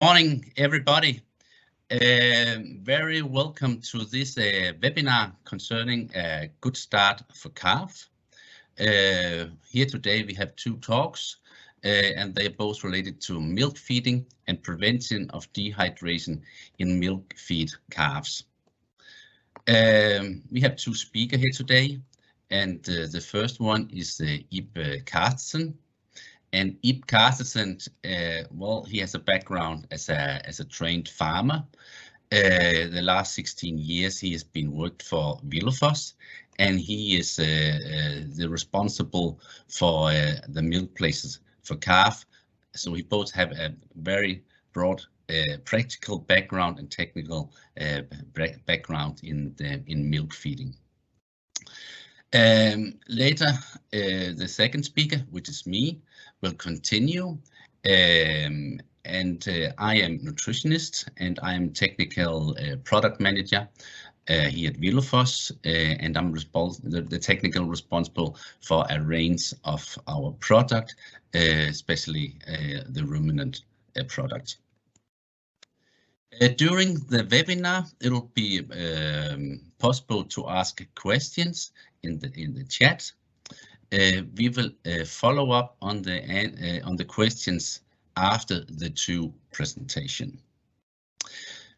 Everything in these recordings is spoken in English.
Morning, everybody. Very welcome to this webinar concerning a good start for calf. Here today we have two talks, and they're both related to milk feeding and prevention of dehydration in milk feed calves. We have two speakers here today, and the first one is Ib Carstensen. And Ib Carstensen, well, he has a background as a trained farmer. The last 16 years he has been worked for Vilofoss, and he is the responsible for the milk places for calf. So we both have a very broad practical background and technical background in milk feeding. Later, the second speaker, which is me, will continue. I am nutritionist and I am technical product manager here at Vilofoss, and I'm the technical responsible for a range of our product, especially the ruminant product. During the webinar, it will be possible to ask questions in the chat. We will follow up on the questions after the two presentation.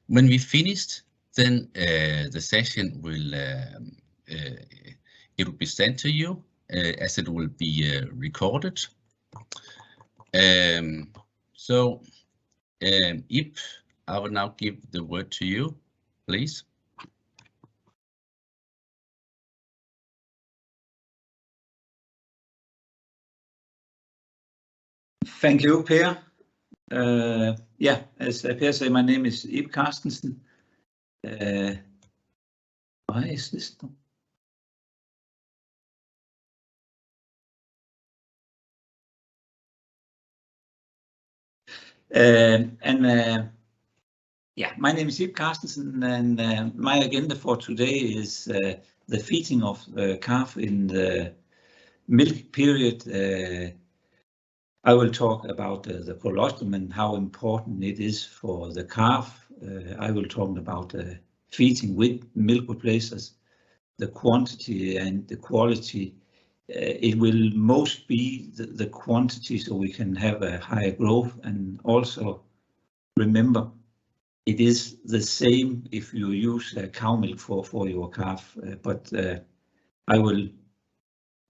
When we finished, then the session will it will be sent to you as it will be recorded. Ib, I will now give the word to you, please. Thank you, Per. Yeah, as Per said, my name is Ib Carstensen. Why is this? Yeah, my name is Ib Carstensen, and my agenda for today is the feeding of the calf in the milk period. I will talk about the colostrum and how important it is for the calf. I will talk about feeding with milk replacers, the quantity and the quality. It will most be the quantity so we can have a higher growth, and also remember it is the same if you use cow milk for your calf, but I will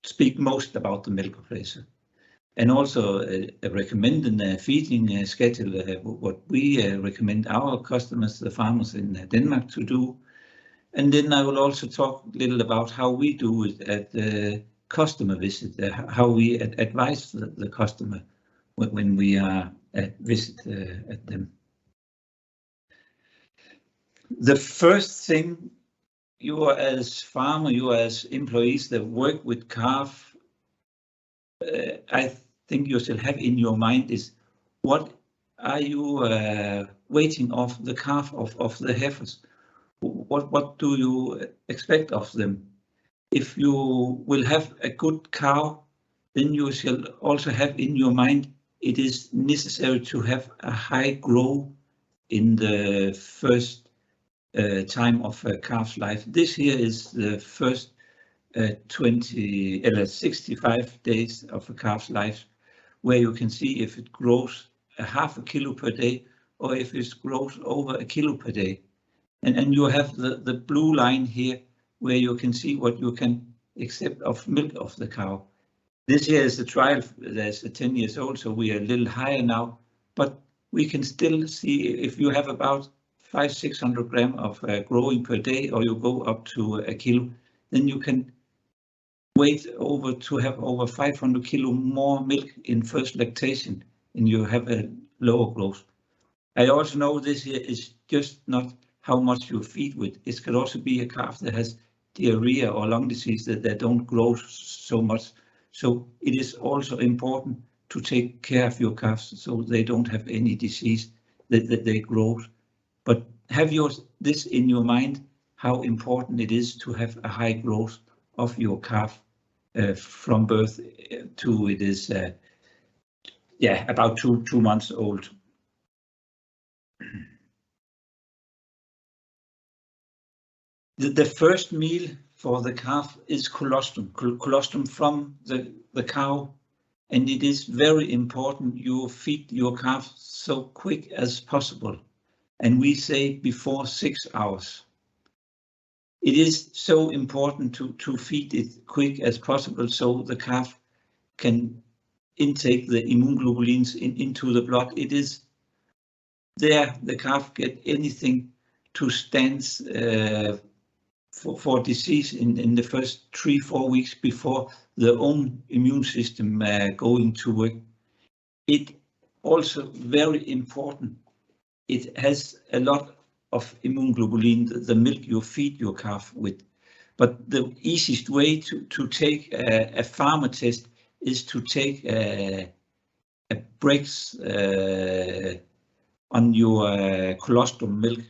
speak most about the milk replacer. And also a recommended feeding schedule, what we recommend our customers, the farmers in Denmark, to do. And then I will also talk a little about how we do it at the customer visit, how we advise the customer when we are at visit at them. The first thing, you are as farmer, you are as employees that work with calf, I think you still have in your mind is what are you waiting of the calf of the heifers? What do you expect of them? If you will have a good cow, then you shall also have in your mind it is necessary to have a high growth in the first time of a calf's life. This here is the first 65 days of a calf's life, where you can see if it grows a half a kilo per day or if it grows over a kilo per day. And you have the blue line here where you can see what you can accept of milk of the cow. This here is the trial that's 10 years old, so we are a little higher now, but we can still see if you have about 500-600 grams of growing per day, or you go up to a kilo, then you can wait over to have over 500 kilo more milk in first lactation, and you have a lower growth. I also know this here is just not how much you feed with. It could also be a calf that has diarrhea or lung disease that they don't grow so much. So it is also important to take care of your calves so they don't have any disease that they grow. But have this in your mind, how important it is to have a high growth of your calf from birth to it is about two months old. The first meal for the calf is colostrum, colostrum from the cow, and it is very important you feed your calf so quick as possible, and we say before 6 hours. It is so important to feed it quick as possible so the calf can intake the immunoglobulins into the blood. It is there the calf get anything to stand for disease in the first 3-4 weeks before the own immune system going to work. It also very important. It has a lot of immunoglobulin, the milk you feed your calf with. But the easiest way to take a farmer test is to take a Brix on your colostrum milk,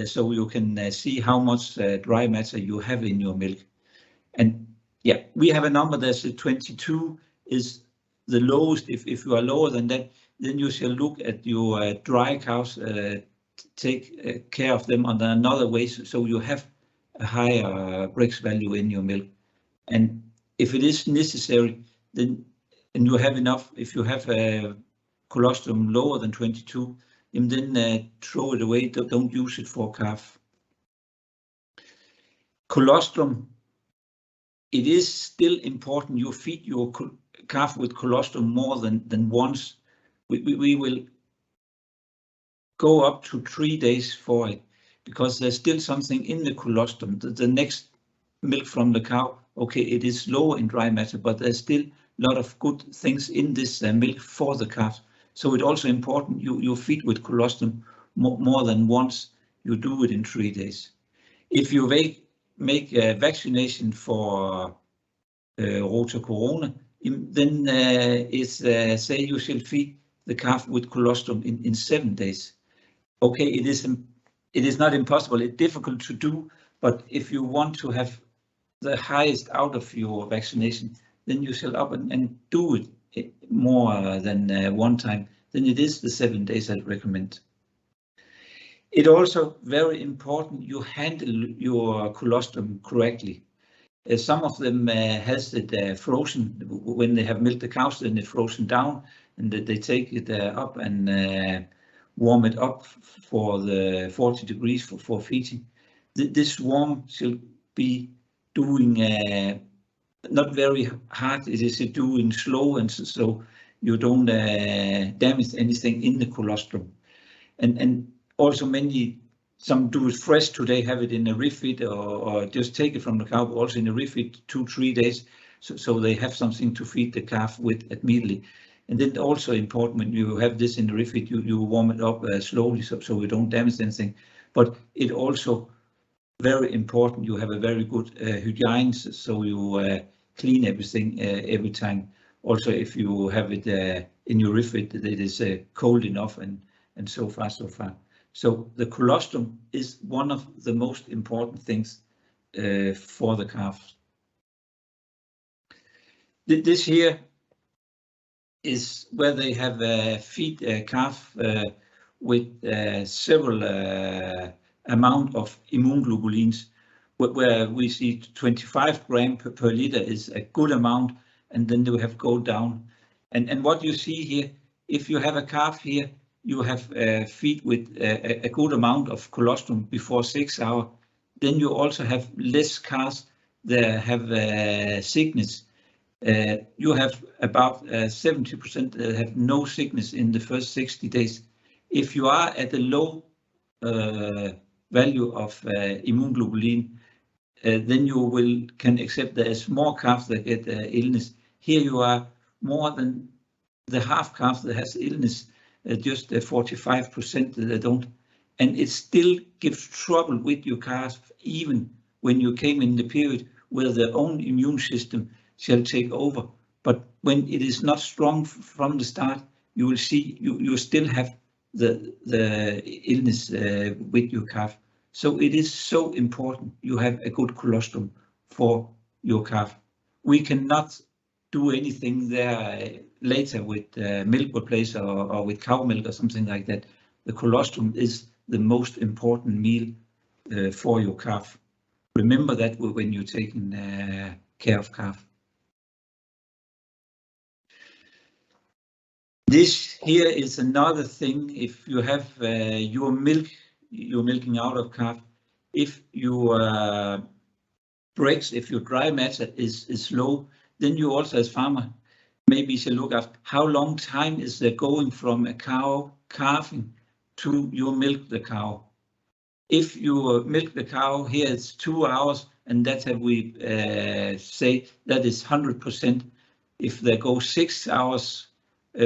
so you can see how much dry matter you have in your milk. And yeah, we have a number that's 22 is the lowest. If you are lower than that, then you shall look at your dry cows, take care of them on another way, so you have a higher Brix value in your milk. And if it is necessary, then and you have enough, if you have a colostrum lower than 22, then throw it away, don't use it for calf. Colostrum, it is still important you feed your calf with colostrum more than once. We will go up to 3 days for it, because there's still something in the colostrum. The next milk from the cow, okay, it is lower in dry matter, but there's still a lot of good things in this milk for the calf. So it's also important you feed with colostrum more than once. You do it in 3 days. If you make a vaccination for rotacorona, then say you shall feed the calf with colostrum in 7 days. Okay, it is not impossible. It's difficult to do, but if you want to have the highest out of your vaccination, then you shall up and do it more than one time. Then it is the 7 days I recommend. It also very important you handle your colostrum correctly. Some of them has it frozen when they have milked the cows, then it's frozen down, and they take it up and warm it up for the 40 degrees for feeding. This warm should be doing not very hard. It is doing slow, and so you don't damage anything in the colostrum. And also some do it fresh today, have it in a refeed or just take it from the cow, also in a refeed 2-3 days, so they have something to feed the calf with immediately. And then also important when you have this in the refeed, you warm it up slowly so you don't damage anything. But it also very important you have a very good hygiene, so you clean everything every time. Also, if you have it in your refeed, that it is cold enough and so far. So the colostrum is one of the most important things for the calf. This here is where they have feed a calf with several amount of immunoglobulins, where we see 25 grams per liter is a good amount, and then they have go down. And what you see here, if you have a calf here, you have feed with a good amount of colostrum before 6 hours, then you also have less calves that have sickness. You have about 70% that have no sickness in the first 60 days. If you are at a low value of immunoglobulin, then you can accept there's more calves that get illness. Here you are more than the half calf that has illness, just 45% that don't, and it still gives trouble with your calf even when you came in the period where their own immune system shall take over. But when it is not strong from the start, you will see you still have the illness with your calf. So it is so important you have a good colostrum for your calf. We cannot do anything there later with milk replacer or with cow milk or something like that. the colostrum is the most important meal for your calf. Remember that when you're taking care of calf. This here is another thing. If you have your milk, you're milking out of calf, if your breaks, if your dry matter is low, then you also as farmer maybe should look at how long time is there going from a cow calving to you milk the cow. If you milk the cow, here it's 2 hours, and that's how we say that is 100%. If they go 6 hours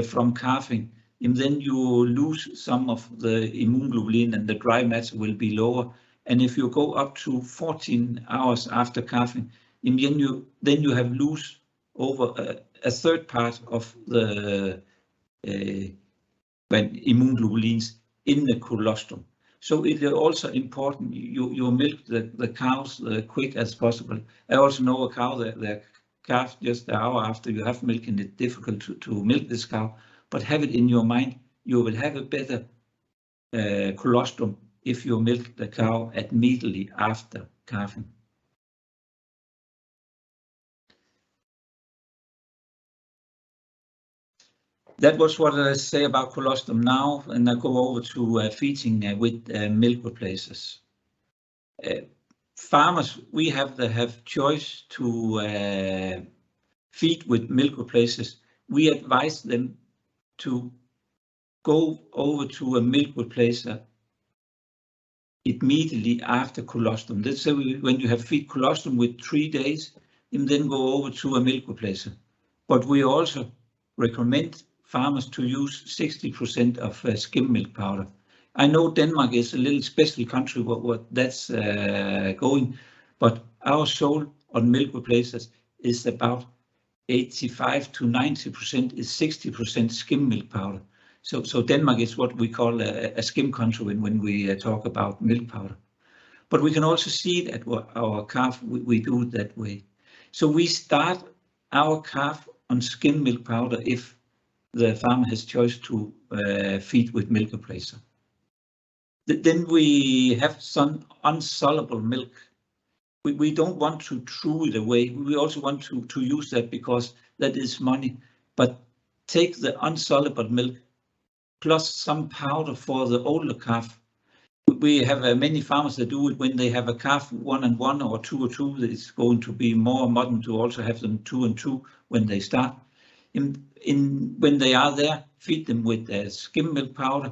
from calving, and then you lose some of the immunoglobulin and the dry matter will be lower. And if you go up to 14 hours after calving, then you have lose over a third part of the immunoglobulins in the colostrum. So it is also important you milk the cows quick as possible. I also know a cow that the calf just an hour after you have milk, and it's difficult to milk this cow, but have it in your mind, you will have a better colostrum if you milk the cow immediately after calving. That was what I say about colostrum now, and I go over to feeding with milk replacers. Farmers, we have choice to feed with milk replacers. We advise them to go over to a milk replacer immediately after colostrum. Let's say when you have feed colostrum with 3 days, and then go over to a milk replacer. But we also recommend farmers to use 60% of skim milk powder. I know Denmark is a little special country what that's going, but our sold on milk replacers is about 85 to 90% is 60% skim milk powder. So Denmark is what we call a skim country when we talk about milk powder. But we can also see that our calf, we do it that way. So we start our calf on skim milk powder if the farmer has choice to feed with milk replacer. Then we have some unsoluble milk. We don't want to throw it away. We also want to use that because that is money. But take the unsoluble milk plus some powder for the older calf. We have many farmers that do it when they have a calf 1 and 1 or 2 or 2. It's going to be more modern to also have them 2 and 2 when they start. When they are there, feed them with skim milk powder,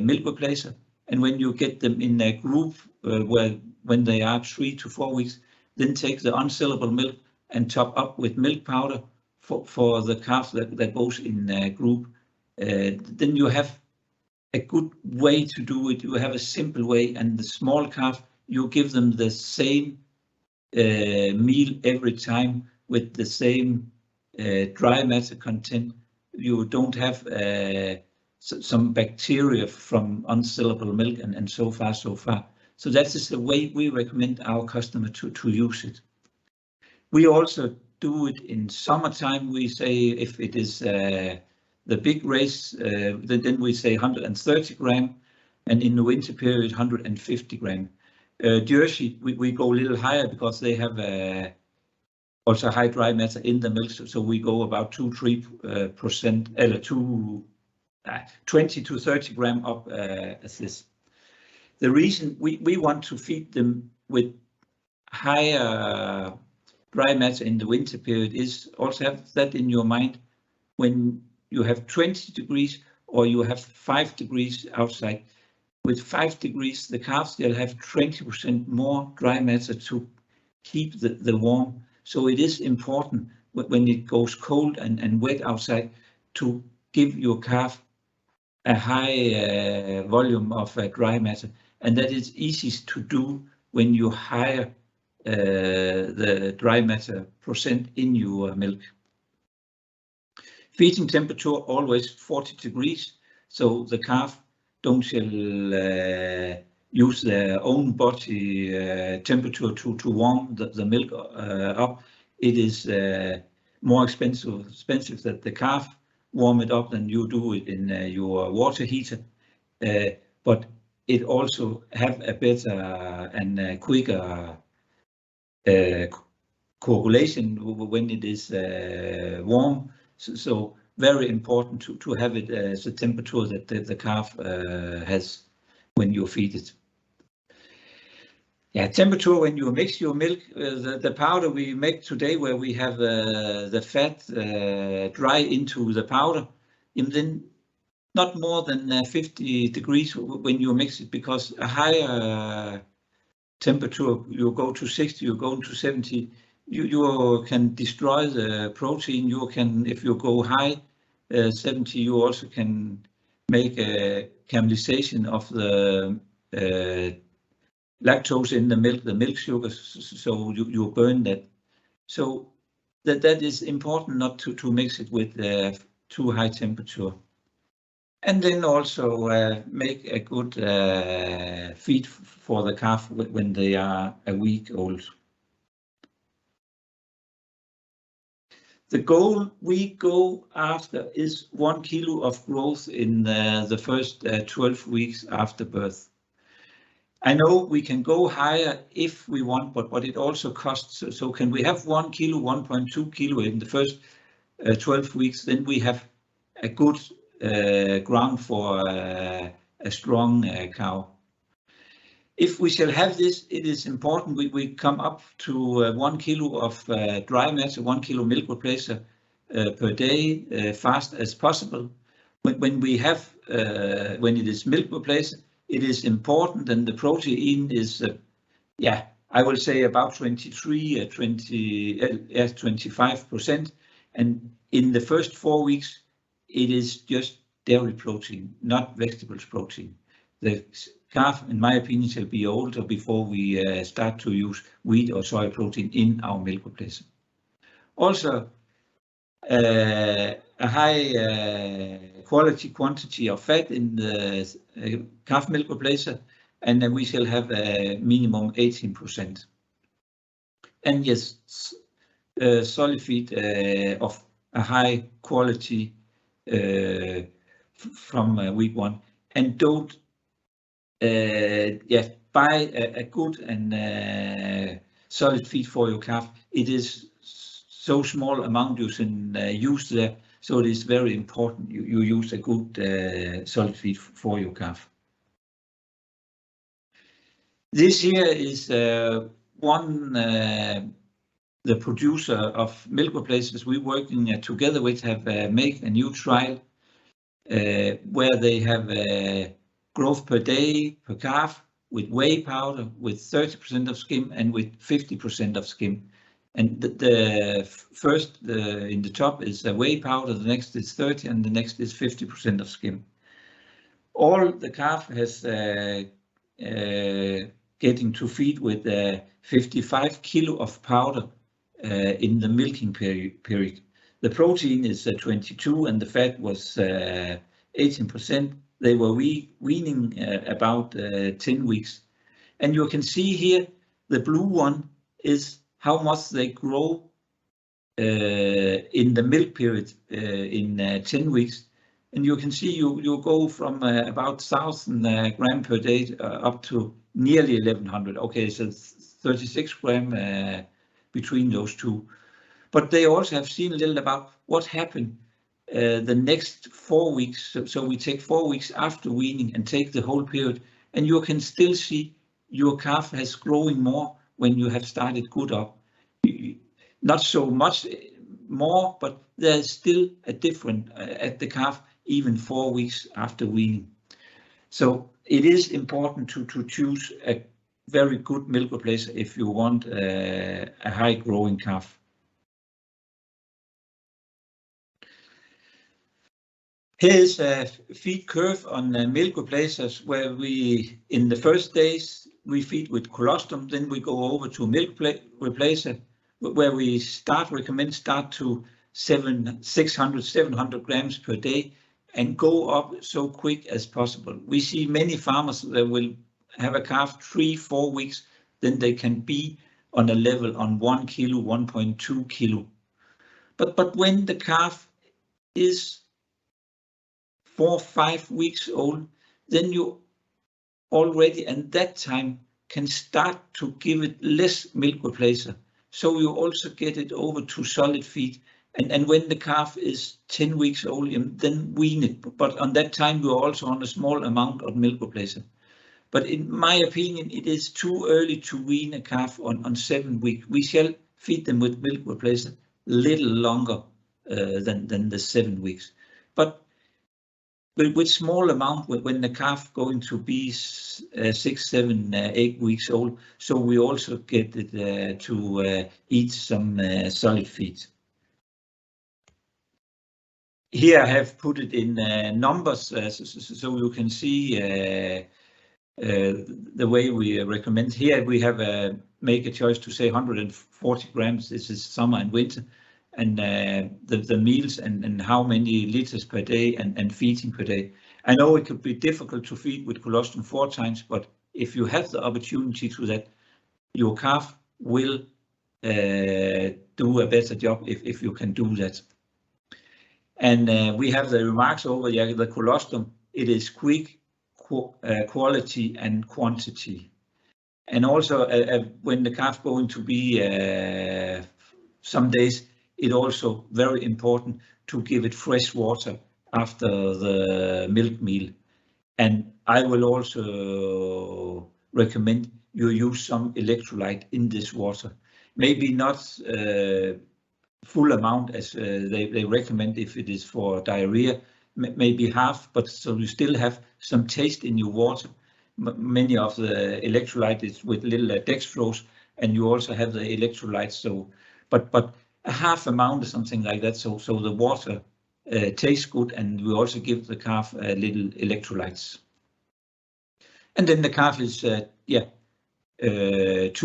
milk replacer, and when you get them in a group when they are 3 to 4 weeks, then take the unsoluble milk and top up with milk powder for the calf that goes in a group. Then you have a good way to do it. You have a simple way, and the small calf, you give them the same meal every time with the same dry matter content. You don't have some bacteria from unsoluble milk and so far. So that is the way we recommend our customer to use it. We also do it in summertime. We say if it is the big race, then we say 130 gram, and in the winter period 150 gram. Jersey, we go a little higher because they have also high dry matter in the milk, so we go about 2-3%, 20 to 30 gram up as this. The reason we want to feed them with higher dry matter in the winter period is also have that in your mind. When you have 20 degrees or you have 5 degrees outside, with 5 degrees the calves they'll have 20% more dry matter to keep the warm. So it is important when it goes cold and wet outside to give your calf a high volume of dry matter, and that is easiest to do when you higher the dry matter percent in your milk. Feeding temperature always 40 degrees, so the calf don't use their own body temperature to warm the milk up. It is more expensive that the calf warm it up than you do it in your water heater. but it also have a better and quicker coagulation when it is warm. So very important to have it as a temperature that the calf has when you feed it. Yeah, temperature when you mix your milk, the powder we make today, where we have the fat dry into the powder, and then not more than 50 degrees when you mix it, because a higher temperature, you go to 60, you go to 70, you can destroy the protein. You can, if you go high 70, you also can make a caramelization of the lactose in the milk sugar, so you burn that. So that is important not to mix it with too high temperature. And then also make a good feed for the calf when they are a week old. The goal we go after is 1 kilo of growth in the first 12 weeks after birth. I know we can go higher if we want, but it also costs. So can we have 1 kilo, 1.2 kilo in the first 12 weeks? Then we have a good ground for a strong cow. If we shall have this, it is important we come up to 1 kilo of dry matter, 1 kilo milk replacer per day, fast as possible. When we have when it is milk replacer, it is important, and the protein is yeah, I will say about 25%, and in the first 4 weeks it is just dairy protein, not vegetables protein. The calf, in my opinion, shall be older before we start to use wheat or soy protein in our milk replacer. Also, a high quality quantity of fat in the calf milk replacer, and then we shall have a minimum 18%. And yes, solid feed of a high quality from week 1, and don't buy a good and solid feed for your calf. It is so small amount you can use there, so it is very important you use a good solid feed for your calf. This here is one the producer of milk replacers we're working together with have made a new trial where they have growth per day per calf with whey powder with 30% of skim and with 50% of skim. And the first in the top is a whey powder, the next is 30, and the next is 50% of skim. All the calf has getting to feed with 55 kilo of powder in the milking period. The protein is 22 and the fat was 18%. They were weaning about 10 weeks. And you can see here, the blue one is how much they grow in the milk period in 10 weeks. And you can see you go from about 1,000 gram per day up to nearly 1,100. Okay, so 36 gram between those two. But they also have seen a little about what happened the next 4 weeks. So we take 4 weeks after weaning and take the whole period, and you can still see your calf has growing more when you have started good up. Not so much more, but there's still a difference at the calf even 4 weeks after weaning. So it is important to choose a very good milk replacer if you want a high growing calf. Here's a feed curve on milk replacers where we, in the first days, we feed with colostrum, then we go over to milk replacer where we recommend start to 600-700 grams per day and go up so quick as possible. We see many farmers that will have a calf 3-4 weeks, then they can be on a level on 1 kilo, 1.2 kilo. But when the calf is 4-5 weeks old, then you already at that time can start to give it less milk replacer. So you also get it over to solid feed. And when the calf is 10 weeks old, then wean it. But on that time, you're also on a small amount of milk replacer. But in my opinion, it is too early to wean a calf on 7 weeks. We shall feed them with milk replacer little longer than the 7 weeks. But with small amount when the calf going to be 6, 7, 8 weeks old, so we also get it to eat some solid feed. Here I have put it in numbers so you can see the way we recommend. Here we have make a choice to say 140 grams. This is summer and winter, and the meals and how many liters per day and feeding per day. I know it could be difficult to feed with colostrum 4 times, but if you have the opportunity to that, your calf will do a better job if you can do that. And we have the remarks over the colostrum. It is quick, quality and quantity. And also when the calf going to be some days, it also very important to give it fresh water after the milk meal. And I will also recommend you use some electrolyte in this water. Maybe not full amount as they recommend if it is for diarrhea, maybe half, but so you still have some taste in your water. Many of the electrolyte is with little dextrose, and you also have the electrolytes. So, but a half amount or something like that. So the water tastes good, and we also give the calf little electrolytes. And then the calf is 2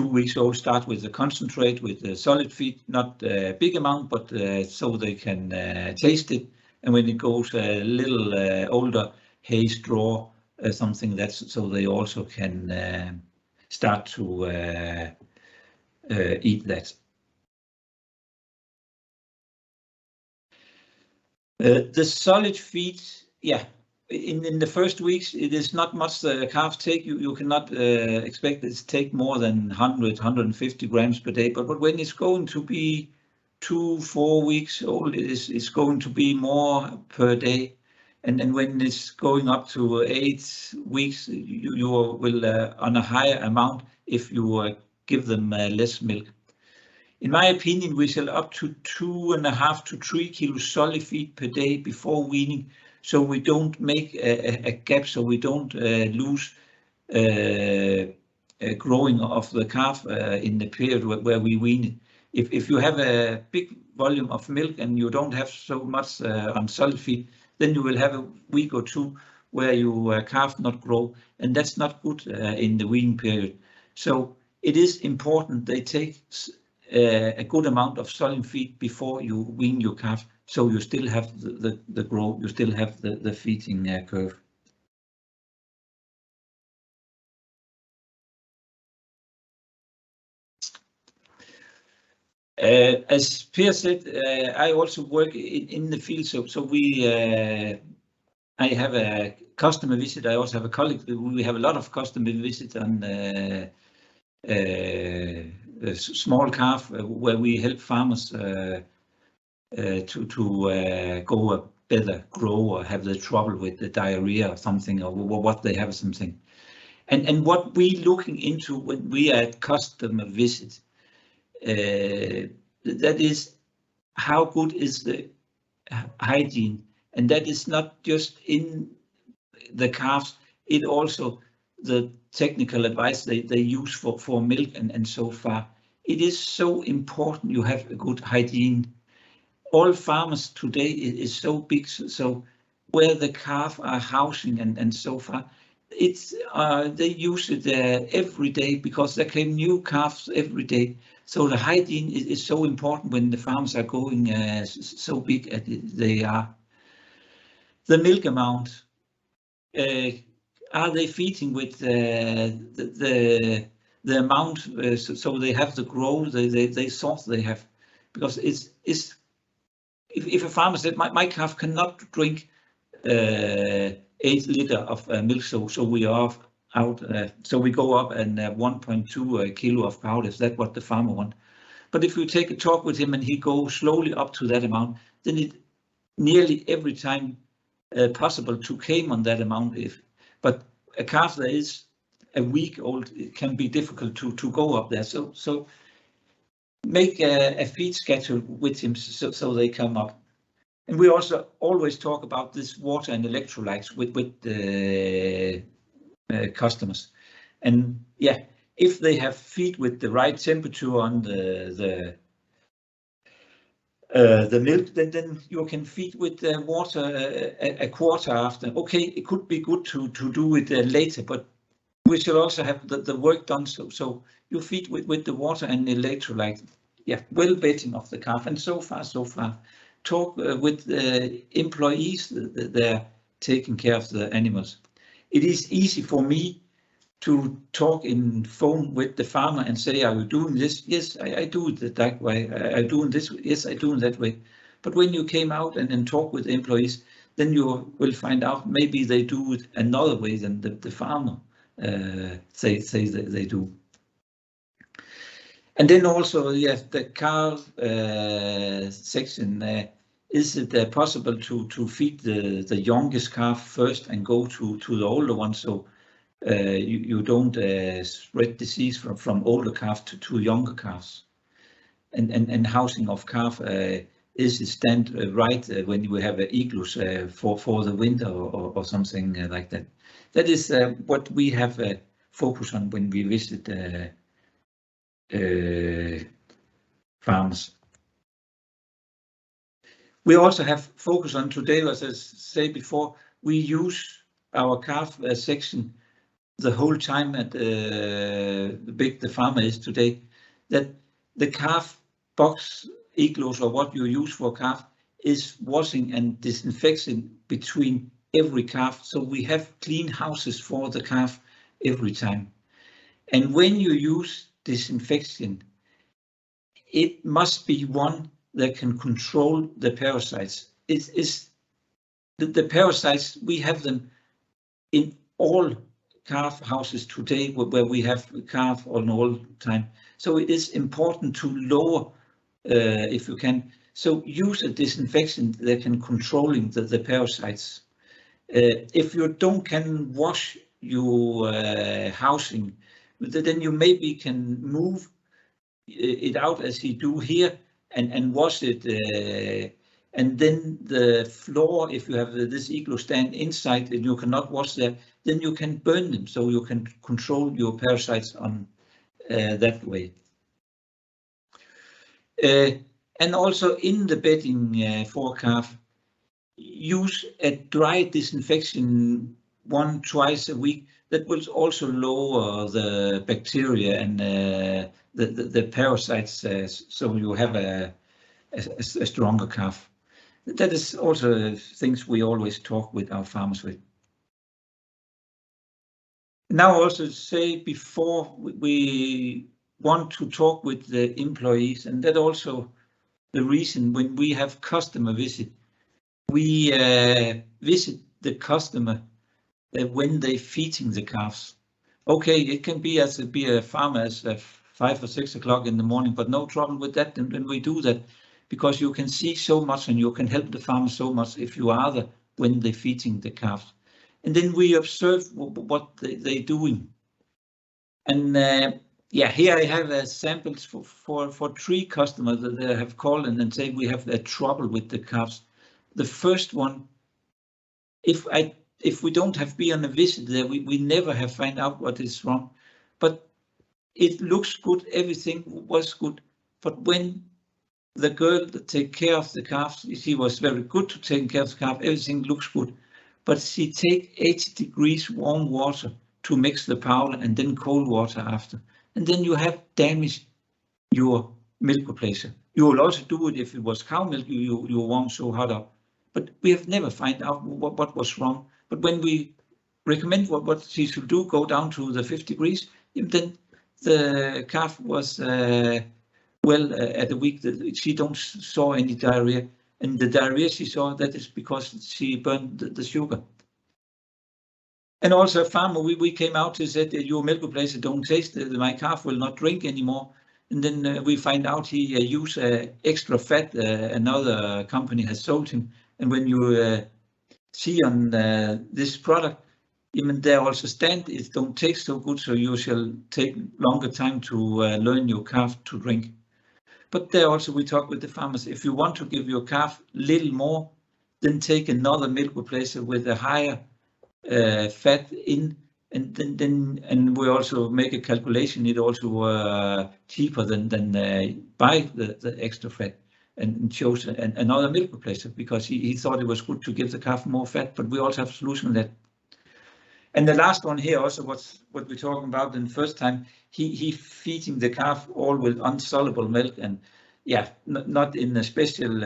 weeks old. Start with the concentrate with the solid feed, not a big amount, but so they can taste it. And when it goes a little older, hay, straw, something that's so they also can start to eat that. The solid feed, in the first weeks, it is not much the calves take. You cannot expect it to take more than 100, 150 grams per day. But when it's going to be 2, 4 weeks old, it's going to be more per day. And when it's going up to 8 weeks, you will on a higher amount if you give them less milk. In my opinion, we sell up to 2.5 to 3 kilos solid feed per day before weaning, so we don't make a gap, so we don't lose growing of the calf in the period where we wean it. If you have a big volume of milk and you don't have so much on solid feed, then you will have a week or 2 where your calf not grow, and that's not good in the weaning period. So it is important they take a good amount of solid feed before you wean your calf, so you still have the growth, you still have the feeding curve. As Per said, I also work in the field, so we I have a customer visit. I also have a colleague. We have a lot of customer visits on a small calf where we help farmers to go a better grow or have the trouble with the diarrhea or something, or what they have something. And what we looking into when we are at customer visit, that is how good is the hygiene, and that is not just in the calves, it also the technical advice they use for milk and so far. It is so important you have a good hygiene. All farmers today is so big, so where the calf are housing and so far, it's they use it every day because there came new calves every day. So the hygiene is so important when the farms are going so big as they are. The milk amount, are they feeding with the amount so they have the growth they thought they have? Because it's if a farmer said my calf cannot drink 8 liter of milk, so we are out. So we go up and 1.2 kilo of powder. Is that what the farmer wants? But if you take a talk with him and he goes slowly up to that amount, then it nearly every time possible to came on that amount. But a calf that is a week old, it can be difficult to go up there. So make a feed schedule with him so they come up. And we also always talk about this water and electrolytes with the customers. And yeah, if they have feed with the right temperature on the milk, then you can feed with water a quarter after. Okay, it could be good to do it later, but we should also have the work done. So you feed with the water and electrolyte. Yeah, well betting of the calf. And so far. Talk with the employees. They're taking care of the animals. It is easy for me to talk in phone with the farmer and say, are you doing this? Yes, I do it that way. I doing this? Yes, I do it that way. But when you came out and talk with the employees, then you will find out maybe they do it another way than the farmer say they do. And then also, yes, the calf section. Is it possible to feed the youngest calf first and go to the older one, so you don't spread disease from older calf to younger calves? And housing of calf, is it stand right when you have an igloo for the winter or something like that? That is what we have focus on when we visit farms. We also have focus on today, as I say before, we use our calf section the whole time at big the farmer is today, that the calf box igloos or what you use for calf is washing and disinfecting between every calf. So we have clean houses for the calf every time. And when you use disinfection, it must be one that can control the parasites. It's the parasites, we have them in all calf houses today where we have calf on all time. So it is important to lower, if you can, so use a disinfection that can controlling the parasites. If you can wash your housing, then you maybe can move it out as you do here and wash it, and then the floor, if you have this igloo stand inside and you cannot wash there, then you can burn them, so you can control your parasites on that way. And also in the bedding for calf, use a dry disinfection 1-2 a week. That will also lower the bacteria and the parasites, so you have a stronger calf. That is also things we always talk with our farmers with. Now also say before we want to talk with the employees, and that also the reason when we have customer visit, we visit the customer when they feeding the calves. Okay, it can be as a farmer as 5 or 6 o'clock in the morning, but no trouble with that. And we do that because you can see so much and you can help the farmer so much if you are there when they're feeding the calves. And then we observe what they're doing. And yeah, here I have samples for 3 customers that they have called and say we have trouble with the calves. The first one, if we don't have been on a visit there, we never have find out what is wrong, but it looks good, everything was good. But when the girl that take care of the calves, she was very good to take care of the calf, everything looks good, but she take 80 degrees warm water to mix the powder and then cold water after, and then you have damaged your milk replacer. You will also do it if it was cow milk you warm so hot up, but we have never find out what was wrong. But when we recommend what she should do, go down to the 50 degrees, then the calf was well at a week that she don't saw any diarrhea, and the diarrhea she saw, that is because she burned the sugar. And also a farmer, we came out and said that your milk replacer don't taste, my calf will not drink anymore. And then we find out he use extra fat another company has sold him. And when you see on this product, even there also stand it don't taste so good, so you shall take longer time to learn your calf to drink. But there also we talk with the farmers, if you want to give your calf little more, then take another milk replacer with a higher fat in, and then we also make a calculation. It also cheaper than buy the extra fat, and chose another milk replacer because he thought it was good to give the calf more fat. But we also have a solution that. And the last one here also what we're talking about in the first time, he feeding the calf all with insoluble milk, and yeah, not in a special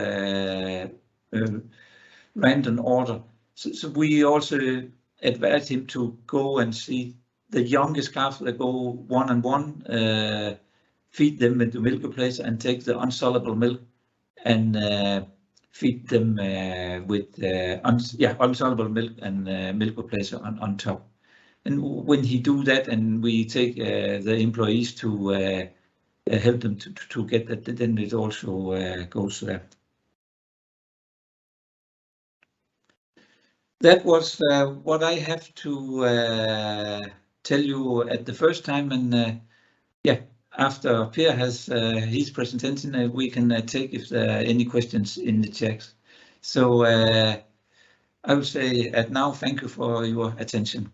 random order. So we also advise him to go and see the youngest calf that go one-on-one, feed them with the milk replacer and take the insoluble milk and feed them with insoluble milk and milk replacer on top. And when he do that, and we take the employees to help them to get that, then it also goes there. That was what I have to tell you at the first time, and yeah, after Per has his presentation, we can take if there are any questions in the chat. So I would say at now, thank you for your attention.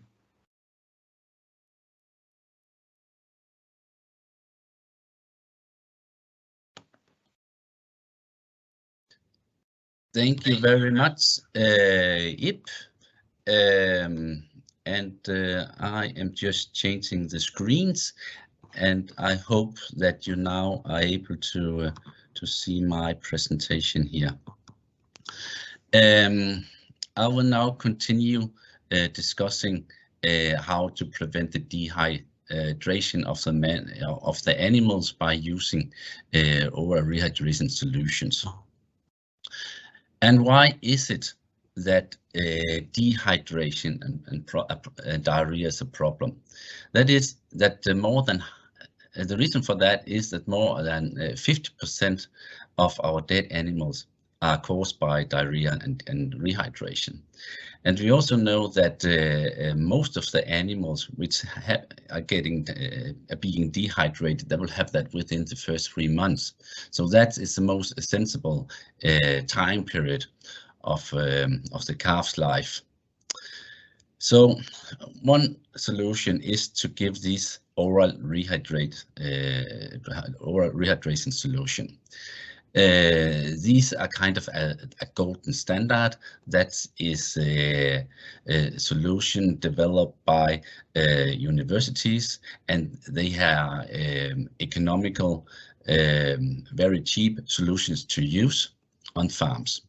Thank you very much, Ip. I am just changing the screens, and I hope that you now are able to see my presentation here. I will now continue discussing how to prevent the dehydration of the animals by using oral rehydration solutions. And why is it that dehydration and diarrhea is a problem? That is that the reason for that is that more than 50% of our dead animals are caused by diarrhea and rehydration. And we also know that most of the animals which are being dehydrated, they will have that within the first 3 months. So that is the most sensible time period of the calf's life. So one solution is to give these oral rehydration solution. These are kind of a golden standard. That is a solution developed by universities, and they have economical, very cheap solutions to use on farms.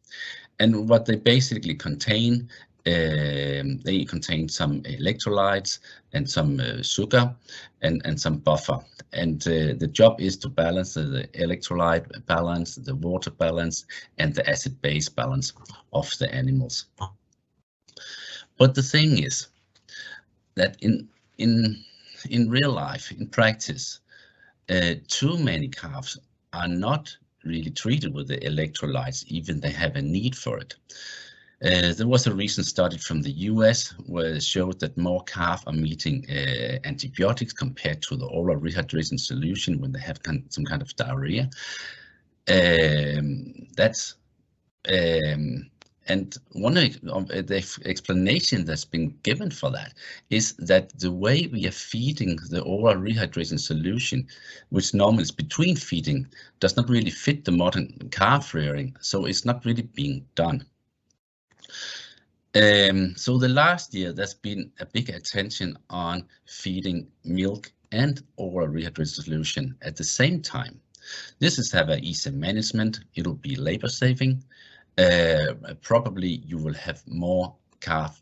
And what they basically contain, they contain some electrolytes and some sugar and some buffer. And the job is to balance the electrolyte balance, the water balance, and the acid-base balance of the animals. But the thing is that in real life, in practice, too many calves are not really treated with the electrolytes, even they have a need for it. There was a recent study from the US where it showed that more calves are meeting antibiotics compared to the oral rehydration solution when they have some kind of diarrhea. And one of the explanation that's been given for that is that the way we are feeding the oral rehydration solution, which normally is between feeding, does not really fit the modern calf rearing, so it's not really being done. So the last year there's been a big attention on feeding milk and oral rehydration solution at the same time. This is have an easy management. It'll be labor saving. Probably you will have more calf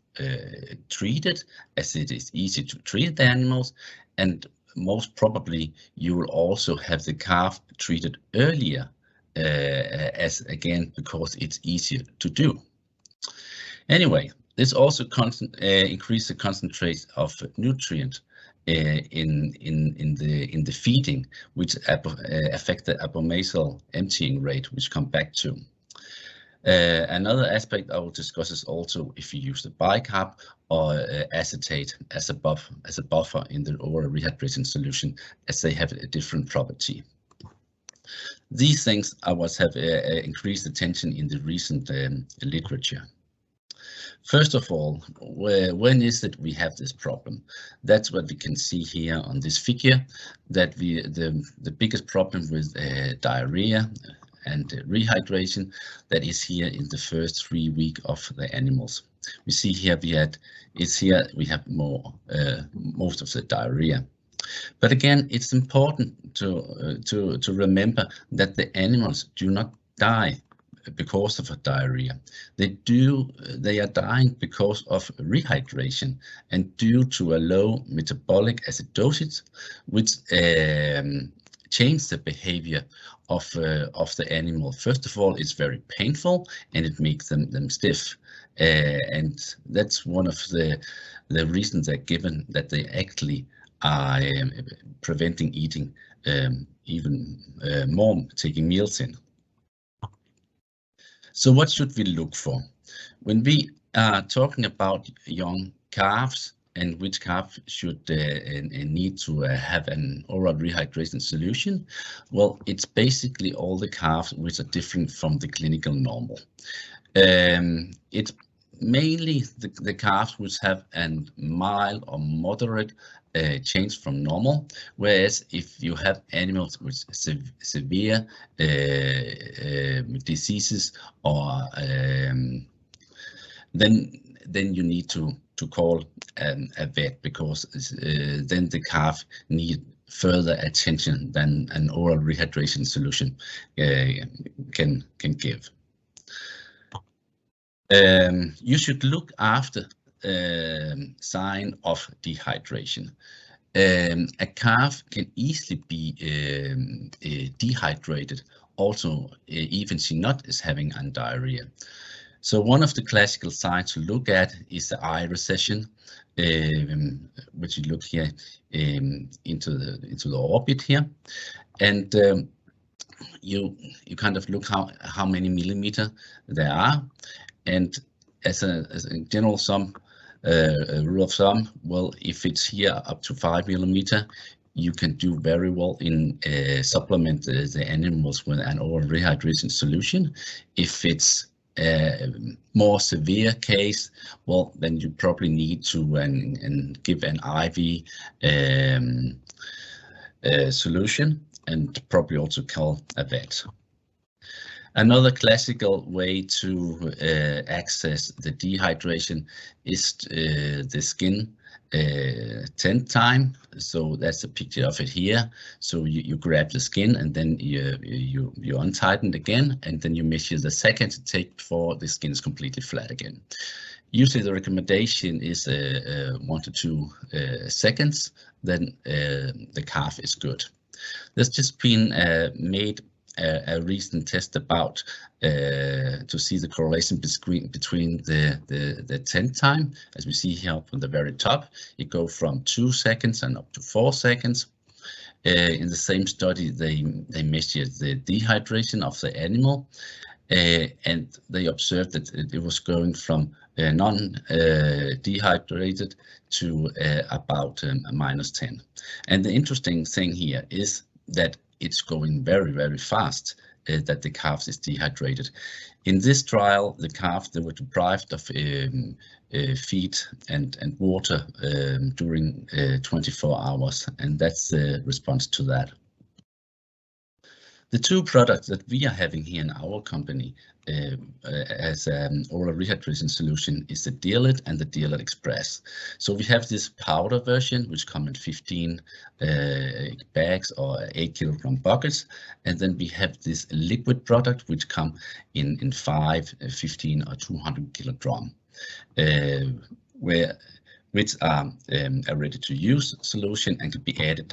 treated, as it is easy to treat the animals, and most probably you will also have the calf treated earlier, as again because it's easier to do. Anyway, This also increases the concentration of nutrient in the feeding, which affect the abomasal emptying rate, which come back to. Another aspect I will discuss is also if you use the bicarb or acetate as a buffer in the oral rehydration solution, as they have a different property. These things have increased attention in the recent literature. First of all, when is it we have this problem? That's what we can see here on this figure, that the biggest problem with diarrhea and rehydration, that is here in the first 3 weeks of the animals. We see here we have most of the diarrhea. But again, it's important to remember that the animals do not die because of diarrhea. They are dying because of rehydration and due to a low metabolic acidosis, which change the behavior of the animal. First of all, it's very painful and it makes them stiff, and that's one of the reasons they're given, that they actually are preventing eating even more, taking meals in. So what should we look for when we are talking about young calves, and which calf should need to have an oral rehydration solution? Well, it's basically all the calves which are different from the clinical normal. It's mainly the calves which have a mild or moderate change from normal, whereas if you have animals with severe diseases, or then you need to call a vet, because then the calf need further attention than an oral rehydration solution can give. You should look after sign of dehydration. A calf can easily be dehydrated, also even she not is having diarrhea. So one of the classical signs to look at is the eye recession, which you look here into the orbit here, and you kind of look how many millimeter there are, and as a general rule of thumb, well, if it's here up to 5 millimeter, you can do very well in supplement the animals with an oral rehydration solution. If it's more severe case, well, then you probably need to give an IV solution, and probably also call a vet. Another classical way to access the dehydration is the skin tent time. So that's a picture of it here. So you grab the skin and then you untighten it again, and then you measure the seconds it takes before the skin is completely flat again. Usually the recommendation is 1 to 2 seconds, then the calf is good. There's just been made a recent test about to see the correlation between the tent time. As we see here up on the very top, it goes from 2 seconds and up to 4 seconds. In the same study, they measured the dehydration of the animal, and they observed that it was going from non-dehydrated to about -10. And the interesting thing here is that it's going very, very fast, that the calf is dehydrated. In this trial, the calf, they were deprived of feed and water during 24 hours, and that's the response to that. The two products that we are having here in our company as an oral rehydration solution is the Dehydration and the Dehydration Express. So we have this powder version, which come in 15 bags or 8 kilogram buckets, and then we have this liquid product which come in 5, 15 or 200 kilogram, which are a ready-to-use solution and can be added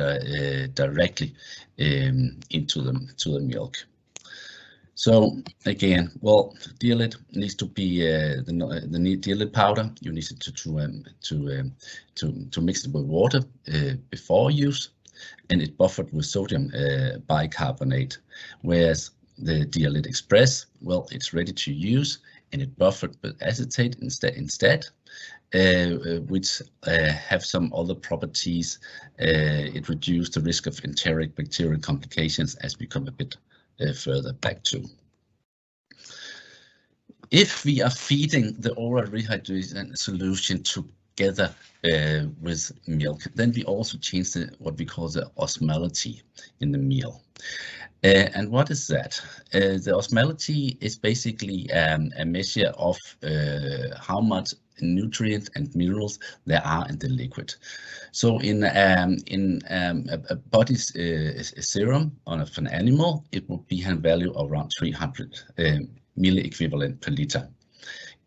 directly into the milk. So again, well, dealet needs to be the dealet powder. You need to mix it with water before use, and it buffered with sodium bicarbonate. Whereas the Dealet Express, well, it's ready to use, and it buffered with acetate instead, which have some other properties. It reduced the risk of enteric bacterial complications, as we come a bit further back to. If we are feeding the oral rehydration solution together with milk, then we also change what we call the osmolarity in the meal. And what is that? The osmolarity is basically a measure of how much nutrient and minerals there are in the liquid. So in a body's serum of an animal, it will be a value of around 300 milliequivalent per liter.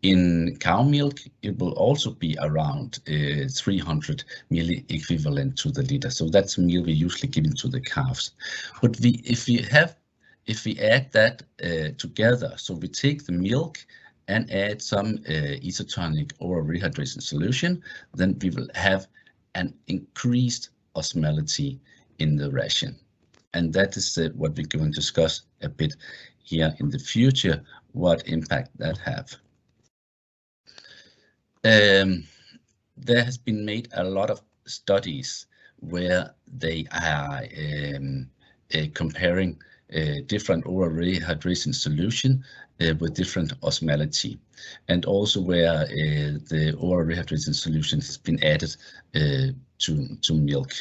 In cow milk, it will also be around 300 milliequivalent to the liter. So that's the meal we usually give to the calves. But if we add that together, so we take the milk and add some isotonic oral rehydration solution, then we will have an increased osmolarity in the ration. And that is what we're going to discuss a bit here in the future, what impact that have. There has been made a lot of studies where they are comparing different oral rehydration solution with different osmolarity, and also where the oral rehydration solution has been added to milk.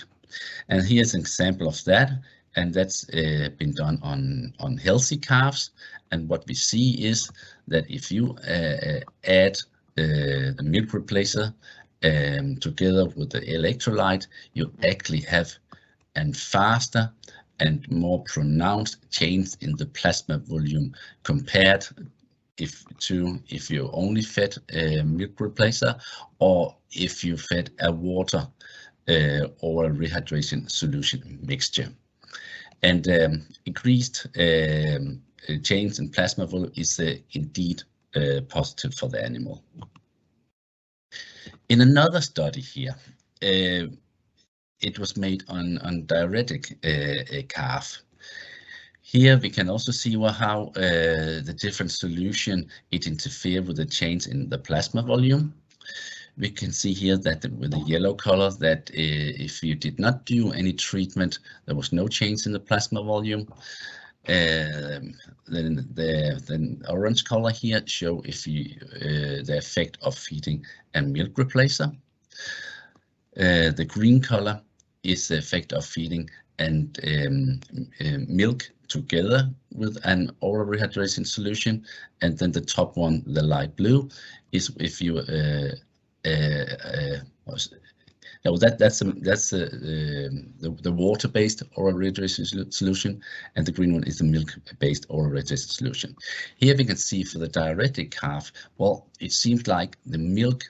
And here's an example of that, and that's been done on healthy calves. And what we see is that if you add the milk replacer together with the electrolyte, you actually have a faster and more pronounced change in the plasma volume compared if you only fed a milk replacer, or if you fed a water oral rehydration solution mixture. And increased change in plasma volume is indeed positive for the animal. In another study here, it was made on diuretic calf. Here we can also see how the different solution it interfere with the change in the plasma volume. We can see here that with the yellow color that if you did not do any treatment, there was no change in the plasma volume. Then the orange color here show if the effect of feeding a milk replacer. The green color is the effect of feeding and milk together with an oral rehydration solution, and then the top one, the light blue, is if you no, that's the water-based oral rehydration solution, and the green one is the milk-based oral rehydration solution. Here we can see for the diuretic calf, well, it seems like the mix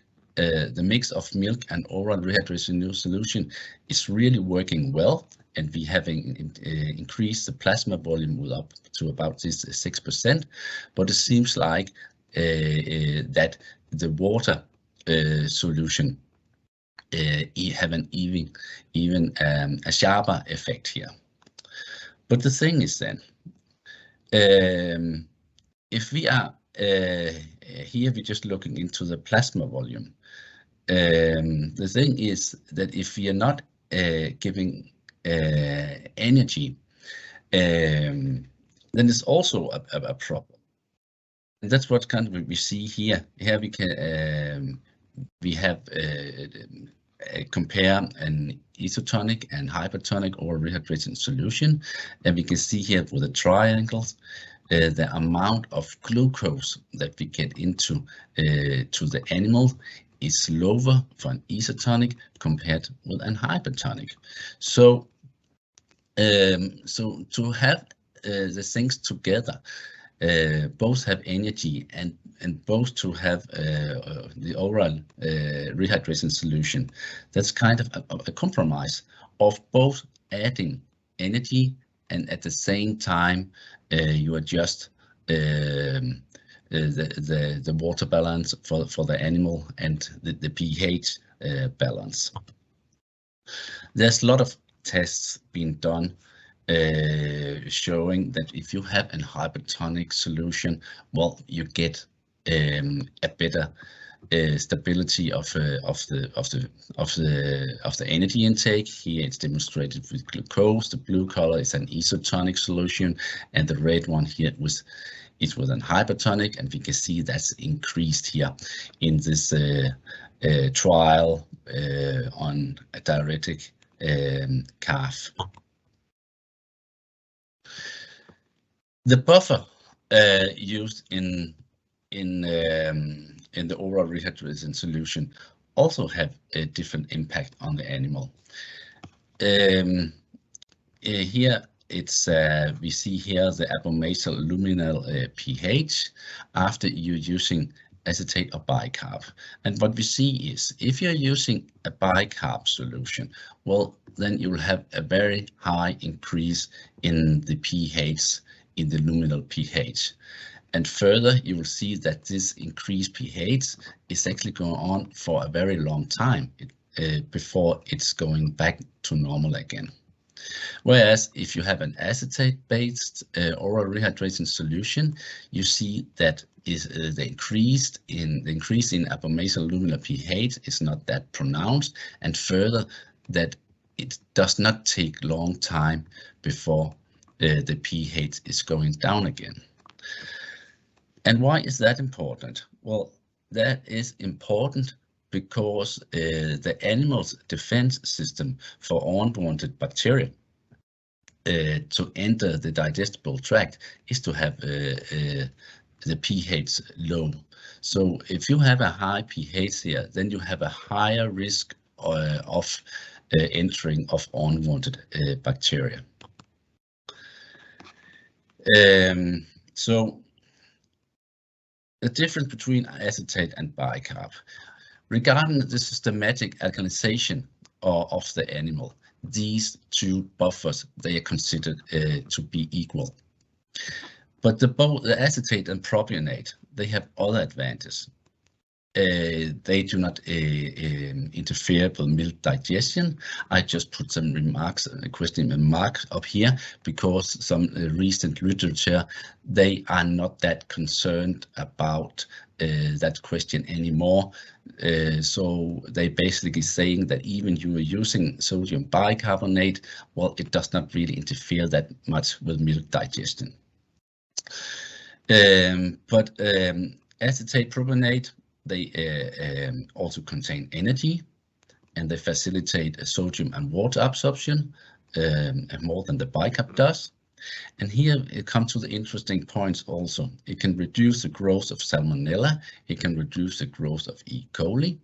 of milk and oral rehydration solution is really working well, and we having increased the plasma volume up to about this 6%. But it seems like that the water solution have an even a sharper effect here. But the thing is then, if we are here, we're just looking into the plasma volume. The thing is that if we are not giving energy, then it's also a problem. And that's what kind of we see here. Here we can we have compare an isotonic and hypertonic oral rehydration solution, and we can see here with the triangles the amount of glucose that we get into to the animal is lower for an isotonic compared with an hypertonic. So so to have the things together, both have energy and both to have the oral rehydration solution, that's kind of a compromise of both adding energy and at the same time you adjust the water balance for the animal and the pH balance. There's a lot of tests being done showing that if you have a hypertonic solution, well, you get a better stability of the energy intake. Here it's demonstrated with glucose. The blue color is an isotonic solution, and the red one here was an hypertonic, and we can see that's increased here in this trial on a diuretic calf. The buffer used in the oral rehydration solution also have a different impact on the animal. Here it's we see here the abomasal luminal pH after you're using acetate or bicarb. And what we see is if you're using a bicarb solution, well, then you will have a very high increase in the pH, in the luminal pH. And further, you will see that this increased pH is actually going on for a very long time before it's going back to normal again. Whereas if you have an acetate-based oral rehydration solution, you see that the increase in abomasal luminal pH is not that pronounced, and further that it does not take long time before the pH is going down again. And why is that important? Well, that is important because the animal's defense system for unwanted bacteria to enter the digestible tract is to have the pH low. So if you have a high pH here, then you have a higher risk of entering of unwanted bacteria. So the difference between acetate and bicarb. Regarding the systematic alkalization of the animal, these two buffers, they are considered to be equal. But both the acetate and propionate, they have other advantages. They do not interfere with milk digestion. I just put some remarks, question remarks up here because some recent literature, they are not that concerned about that question anymore. So they basically saying that even you are using sodium bicarbonate, well, it does not really interfere that much with milk digestion. But acetate propionate, they also contain energy, and they facilitate sodium and water absorption more than the bicarb does. And here it comes to the interesting points also. It can reduce the growth of Salmonella, it can reduce the growth of E. coli.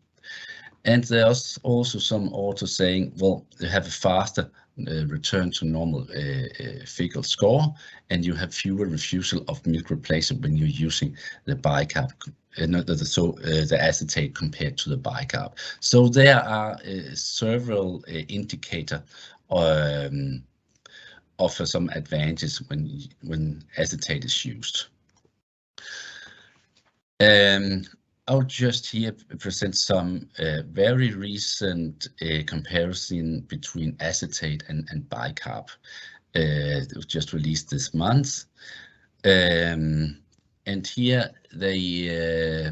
And there's also some authors saying, well, they have a faster return to normal fecal score, and you have fewer refusal of milk replacement when you're using the bicarb, the acetate compared to the bicarb. So there are several indicators offer some advantage when acetate is used. I'll just here present some very recent comparison between acetate and bicarb. It was just released this month, and here they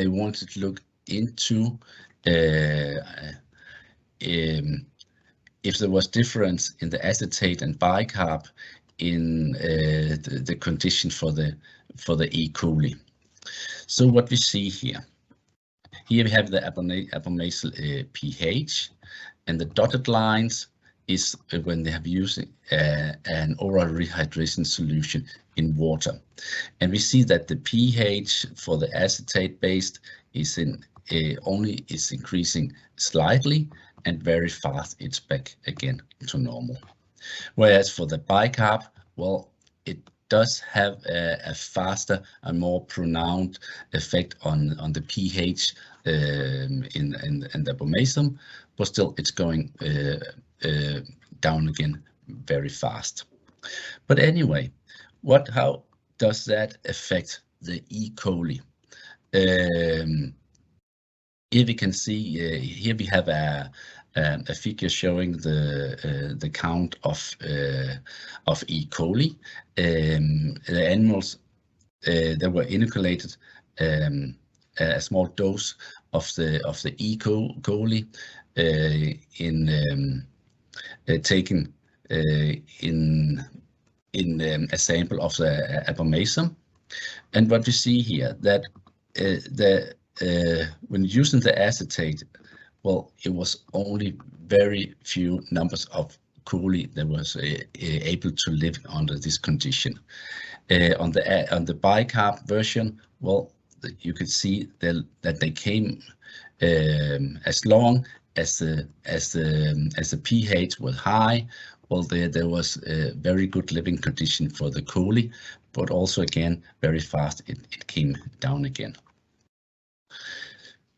wanted to look into if there was difference in the acetate and bicarb in the condition for the E. coli. So what we see here we have the abomasal pH, and the dotted lines is when they have used an oral rehydration solution in water. And we see that the pH for the acetate based is only increasing slightly, and very fast it's back again to normal. Whereas for the bicarb, well, it does have a faster and more pronounced effect on the pH in the abomasum, but still it's going down again very fast. But anyway, how does that affect the E. coli? Here we can see, here we have a figure showing the count of E. coli. The animals that were inoculated a small dose of the E. coli taken in a sample of the abomasum. And what we see here, that when using the acetate, well, it was only very few numbers of coli that was able to live under this condition. On the bicarb version, well, you could see that they came as long as the pH was high. Well, there was a very good living condition for the coli, but also again very fast it came down again.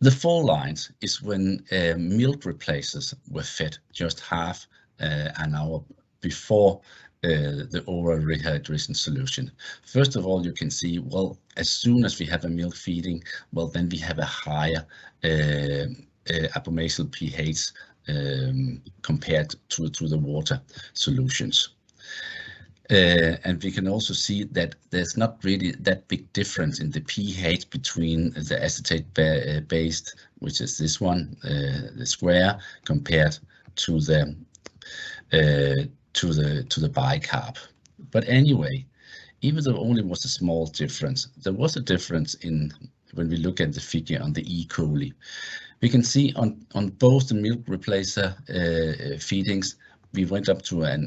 The full lines is when milk replacers were fed just half an hour before the oral rehydration solution. First of all, you can see, well, as soon as we have a milk feeding, well, then we have a higher abomasal pH compared to the water solutions. And we can also see that there's not really that big difference in the pH between the acetate based, which is this one, the square, compared to the bicarb. But anyway, even though only was a small difference, there was a difference when we look at the figure on the E. coli. We can see on both the milk replacer feedings, we went up to a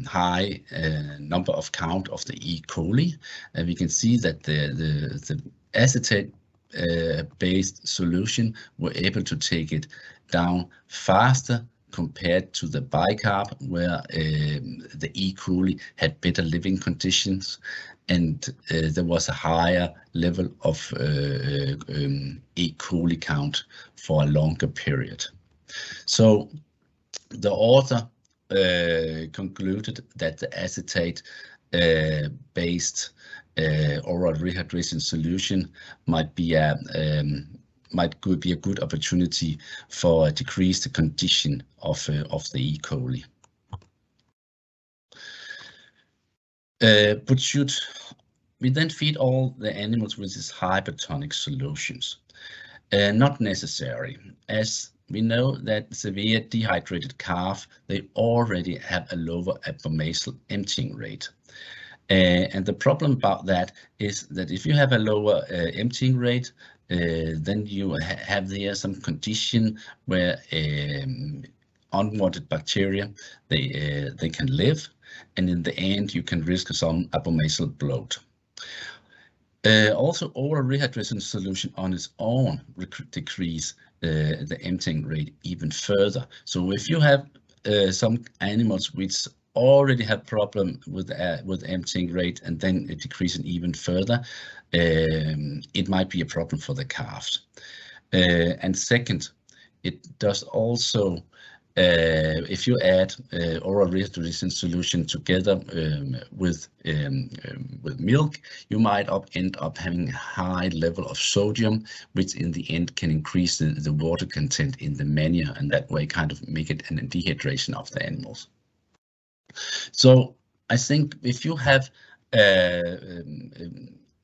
high number of count of the E. coli, and we can see that the acetate based solution were able to take it down faster compared to the bicarb, where the E. coli had better living conditions, and there was a higher level of E. coli count for a longer period. So the author concluded that the acetate based oral rehydration solution might be a good opportunity for decrease the condition of the E. coli. But should we then feed all the animals with these hypertonic solutions? Not necessary, as we know that severe dehydrated calf, they already have a lower abomasal emptying rate. And the problem about that is that if you have a lower emptying rate, then you have there some condition where unwanted bacteria, they can live, and in the end you can risk some abomasal bloat. Also, oral rehydration solution on its own decrease the emptying rate even further. So if you have some animals which already have problem with emptying rate, and then it decreases even further, it might be a problem for the calves. And second, it does also, if you add oral rehydration solution together with milk, you might end up having a high level of sodium, which in the end can increase the water content in the manure, and that way kind of make it an dehydration of the animals. So I think if you have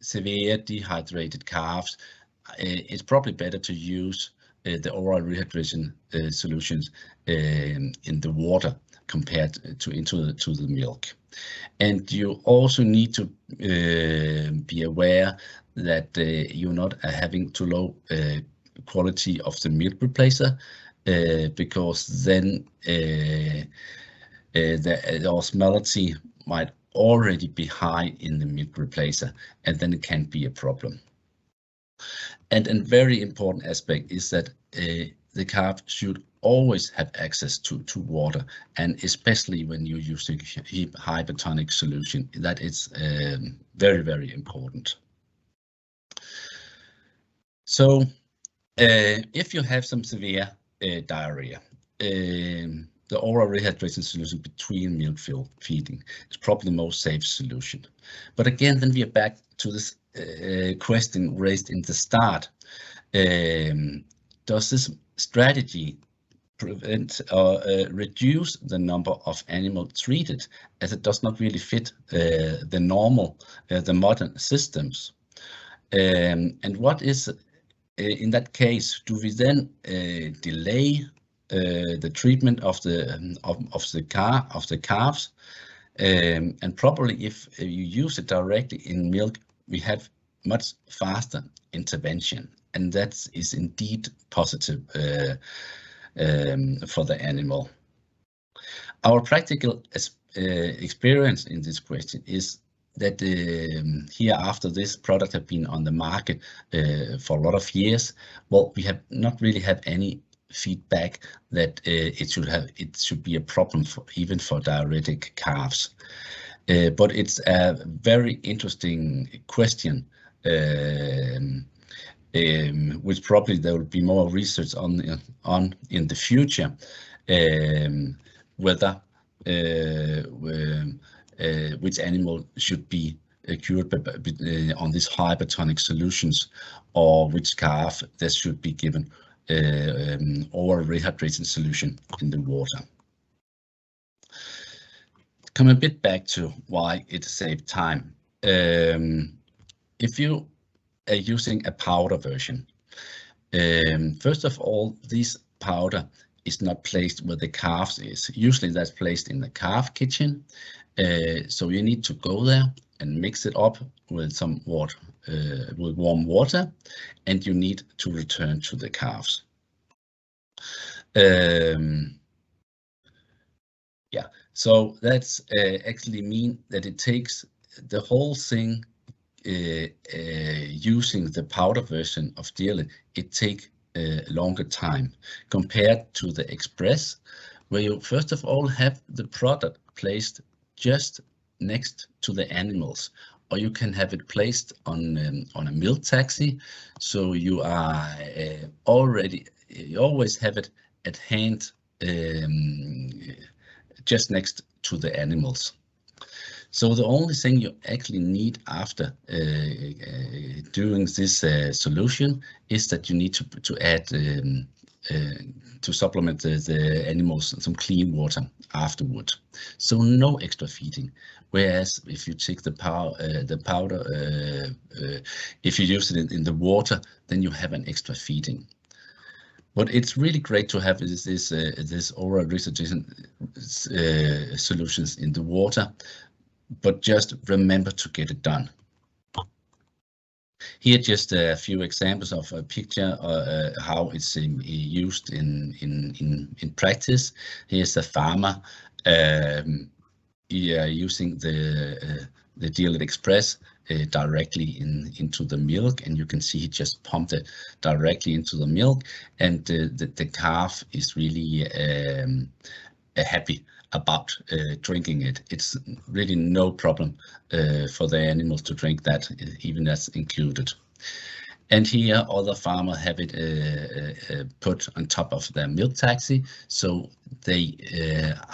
severe dehydrated calves, it's probably better to use the oral rehydration solutions in the water compared to the milk. And you also need to be aware that you're not having too low quality of the milk replacer, because then the osmolarity might already be high in the milk replacer, and then it can be a problem. And a very important aspect is that the calf should always have access to water, and especially when you're using hypertonic solution, that is very, very important. So if you have some severe diarrhea, the oral rehydration solution between milk feeding is probably the most safe solution. But again, then we are back to this question raised in the start. Does this strategy prevent or reduce the number of animals treated, as it does not really fit the normal, the modern systems? And what is, in that case, do we then delay the treatment of the calves? And probably if you use it directly in milk, we have much faster intervention, and that is indeed positive for the animal. Our practical experience in this question is that here, after this product have been on the market for a lot of years, well, we have not really had any feedback that it should be a problem even for diuretic calves. But it's a very interesting question, which probably there will be more research on in the future, whether which animal should be cured on these hypertonic solutions, or which calf that should be given oral rehydration solution in the water. Come a bit back to why it saved time. If you are using a powder version, first of all, this powder is not placed where the calves is. Usually that's placed in the calf kitchen. So you need to go there and mix it up with some water, with warm water, and you need to return to the calves. Yeah, so that's actually mean that it takes the whole thing, using the powder version of Dearly, it take a longer time compared to the express, where you first of all have the product placed just next to the animals, or you can have it placed on a milk taxi, so you are you always have it at hand, just next to the animals. So the only thing you actually need after doing this solution is that you need to add to supplement the animals some clean water afterward. So no extra feeding. Whereas if you take the powder, if you use it in the water, then you have an extra feeding. But it's really great to have this oral rehydration solutions in the water, but just remember to get it done. Here just a few examples of a picture how it's used in practice. Here's a farmer using the Dearly Express directly into the milk, and you can see he just pumped it directly into the milk, and the calf is really happy about drinking it. It's really no problem for the animals to drink that, even that's included. And here other farmers have it put on top of their milk taxi, so they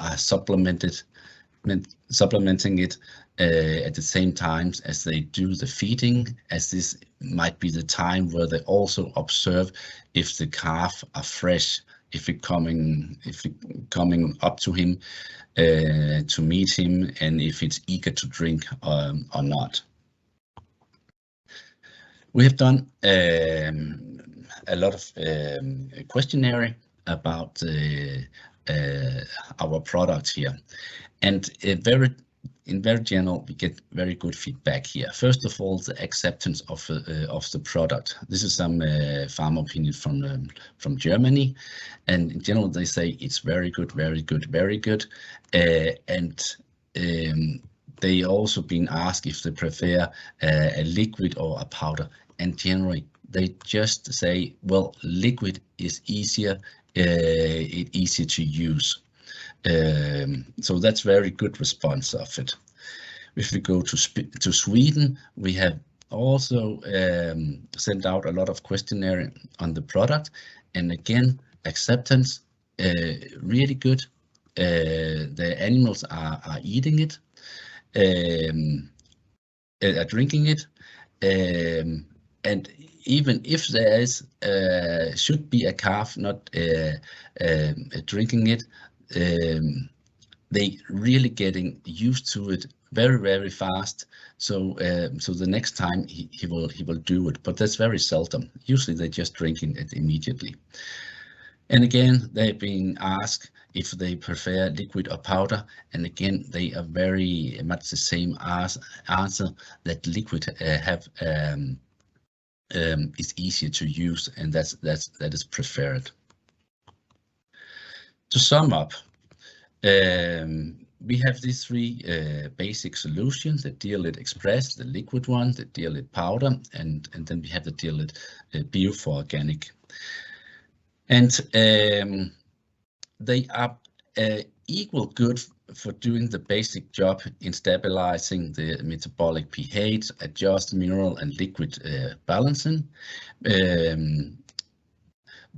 are supplementing it at the same time as they do the feeding, as this might be the time where they also observe if the calf are fresh, if it coming up to him to meet him, and if it's eager to drink or not. We have done a lot of questionnaire about our products here, and in very general, we get very good feedback here. First of all, the acceptance of the product. This is some farmer opinion from Germany, and in general they say it's very good, very good, very good, and they also been asked if they prefer a liquid or a powder, and generally they just say, well, liquid is easier, easier to use. So that's very good response of it. If we go to Sweden, we have also sent out a lot of questionnaire on the product, and again, acceptance really good. the animals are eating it, are drinking it, and even if there is should be a calf not drinking it, they really getting used to it very fast. So so the next time he will do it, but that's very seldom. Usually they just drinking it immediately. And again, they're being asked if they prefer liquid or powder, and again they are very much the same answer, that liquid is easier to use, and that is preferred. To sum up, we have these three basic solutions: the Dehydrate Express, the liquid one, the Dehydrate powder, and then we have the Dehydrate Bio for organic. And they are equal good for doing the basic job in stabilizing the metabolic pH, adjust mineral and liquid balancing.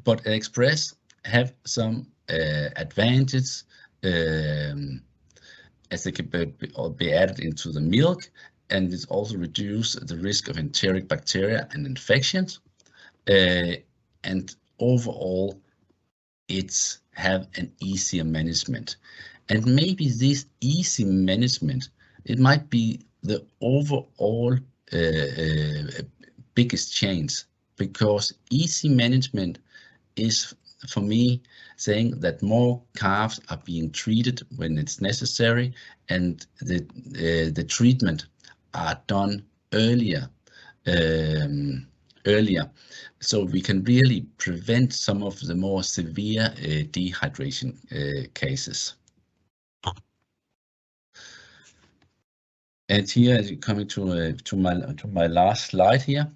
But Express have some advantages, as they can be added into the milk, and it also reduce the risk of enteric bacteria and infections. And overall, it's have an easier management. And maybe this easy management, it might be the overall biggest change, because easy management is, for me, saying that more calves are being treated when it's necessary, and the treatment are done earlier. So we can really prevent some of the more severe dehydration cases. And here, coming to my last slide here.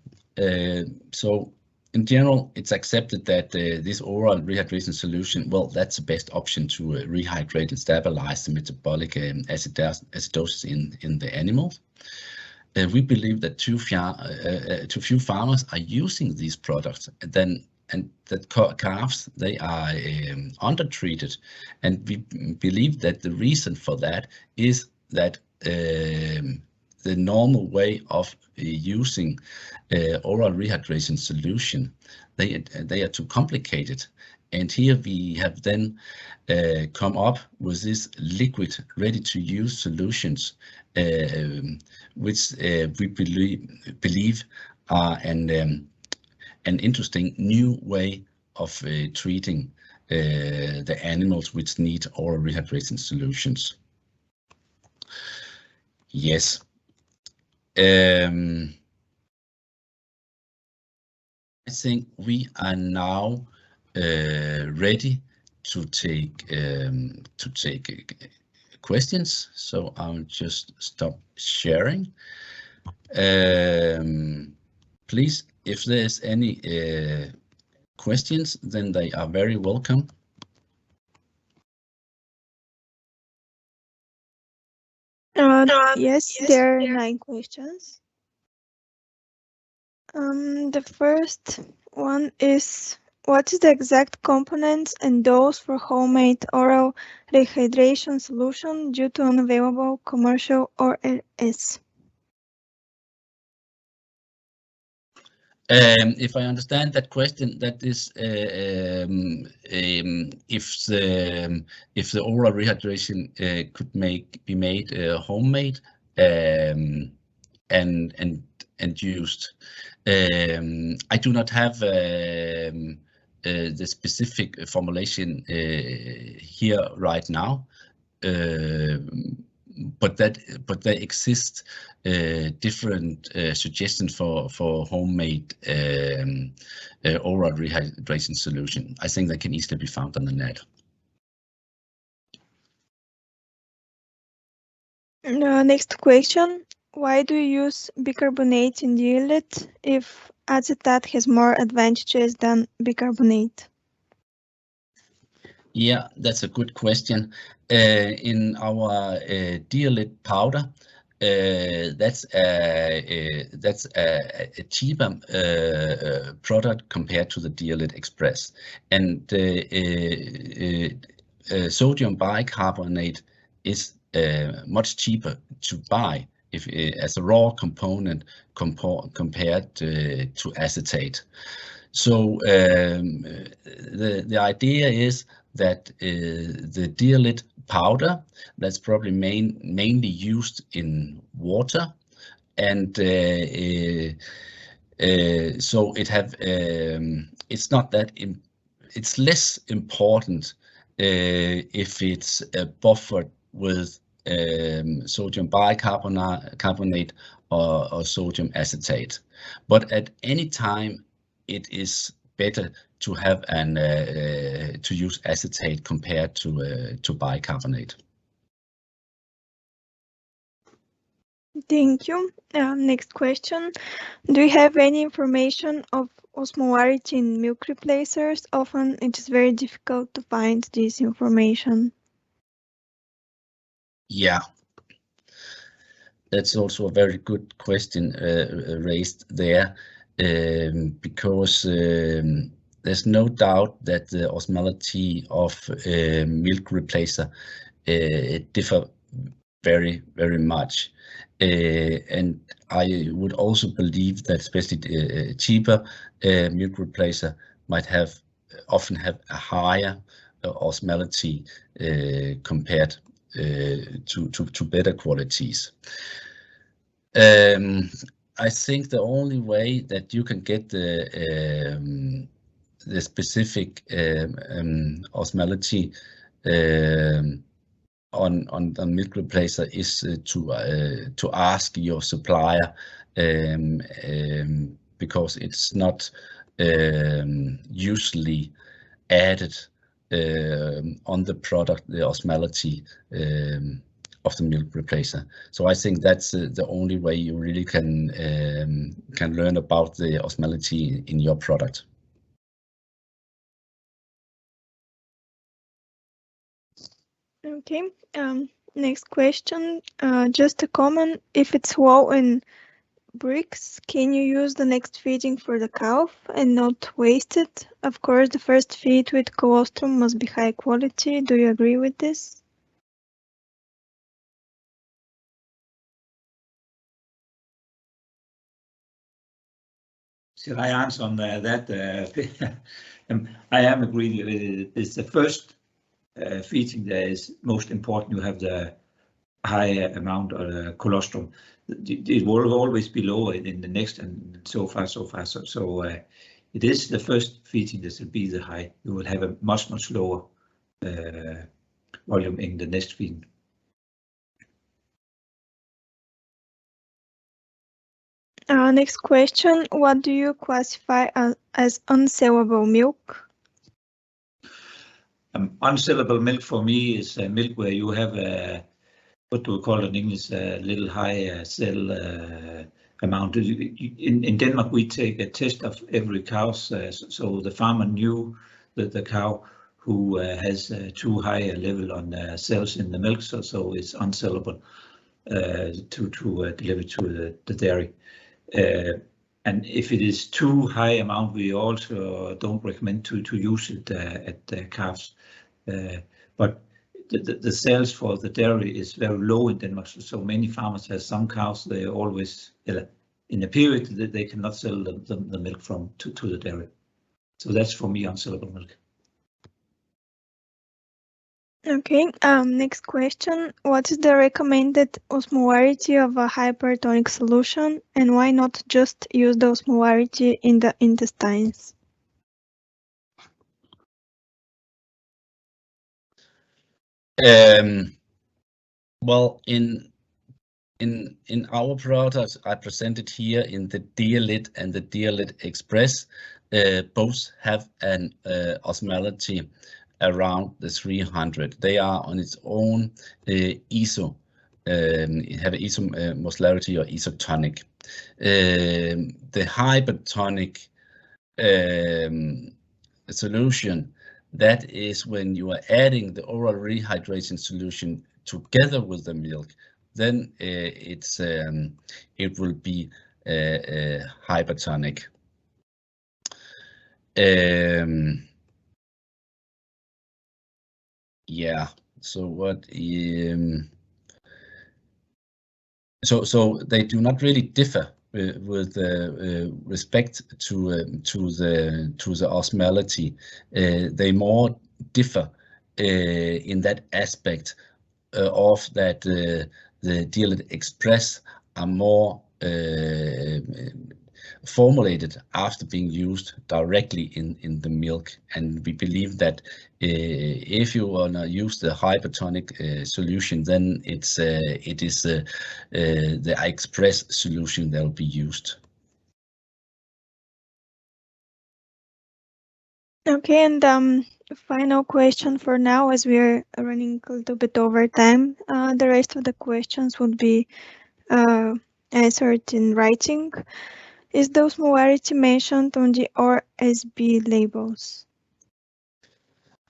So in general, it's accepted that this oral rehydration solution, well, that's the best option to rehydrate and stabilize the metabolic acidosis in the animals. We believe that too few farmers are using these products, and that calves, they are undertreated, and we believe that the reason for that is that the normal way of using oral rehydration solution, they are too complicated. And here we have then come up with this liquid ready-to-use solutions, which we believe are an interesting new way of treating the animals which need oral rehydration solutions. Yes. I think we are now ready to take questions. So I'll just stop sharing. Please, if there's any questions, then they are very welcome. Yes, there are 9 questions. The first one is, what is the exact components and dose for homemade oral rehydration solution due to unavailable commercial ORS? If I understand that question, that is if the oral rehydration could be made homemade and used. I do not have the specific formulation here right now, but there exist different suggestions for homemade oral rehydration solution. I think that can easily be found on the net. Next question. Why do you use bicarbonate in Dehydrate if acetate has more advantages than bicarbonate? Yeah, that's a good question. In our Dehydrate powder, that's a cheaper product compared to the Dehydrate Express, and sodium bicarbonate is much cheaper to buy if as a raw component compared to acetate. So the idea is that the Dehydration powder, that's probably mainly used in water, and so it's not that it's less important if it's buffered with sodium bicarbonate or sodium acetate. But at any time, it is better to have to use acetate compared to bicarbonate. Thank you. Next question. Do you have any information of osmolarity in milk replacers? Often it is very difficult to find this information. Yeah, that's also a very good question raised there, because there's no doubt that the osmolarity of milk replacer differ very, very much. And I would also believe that especially cheaper milk replacer might often have a higher osmolarity compared to better qualities. I think the only way that you can get the specific osmolarity on the milk replacer is to ask your supplier, because it's not usually added on the product, the osmolarity of the milk replacer. So I think that's the only way you really can learn about the osmolarity in your product. Okay. Next question. Just a comment. If it's low in bricks, can you use the next feeding for the calf and not waste it? Of course, the first feed with colostrum must be high quality. Do you agree with this? Should I answer on that? I am agreeing with it. It's the first feeding that is most important. You have the high amount of colostrum. It will always be lower in the next, and so far. So it is the first feeding that will be the high. You will have a much lower volume in the next feeding. Next question. What do you classify as unsellable milk? Unsellable milk for me is milk where you have what do we call it in English, a little high cell amount. In Denmark, we take a test of every cow, so the farmer knew that the cow who has too high a level on cells in the milk, so it's unsellable to deliver to the dairy. And if it is too high amount, we also don't recommend to use it at the calves. But the sales for the dairy is very low in Denmark, so many farmers have some cows. They always in a period that they cannot sell the milk from to the dairy. So that's for me unsellable milk. Okay. Next question. What is the recommended osmolarity of a hypertonic solution, and why not just use the osmolarity in the intestines? Well, in our products I presented here in the Dehydration and the Dehydration Express, both have an osmolarity around the 300. They are on its own iso, have molarity or isotonic. The hypertonic solution, that is when you are adding the oral rehydration solution together with the milk, then it will be hypertonic. Yeah. So what? So they do not really differ with respect to the osmolarity. They more differ in that aspect of that the Dehydrate Express are more formulated after being used directly in the milk, and we believe that if you want to use the hypertonic solution, then it is the Express solution that will be used. Okay, and final question for now, as we are running a little bit over time. The rest of the questions would be answered in writing. Is the Osmolarity mentioned on the RSB labels?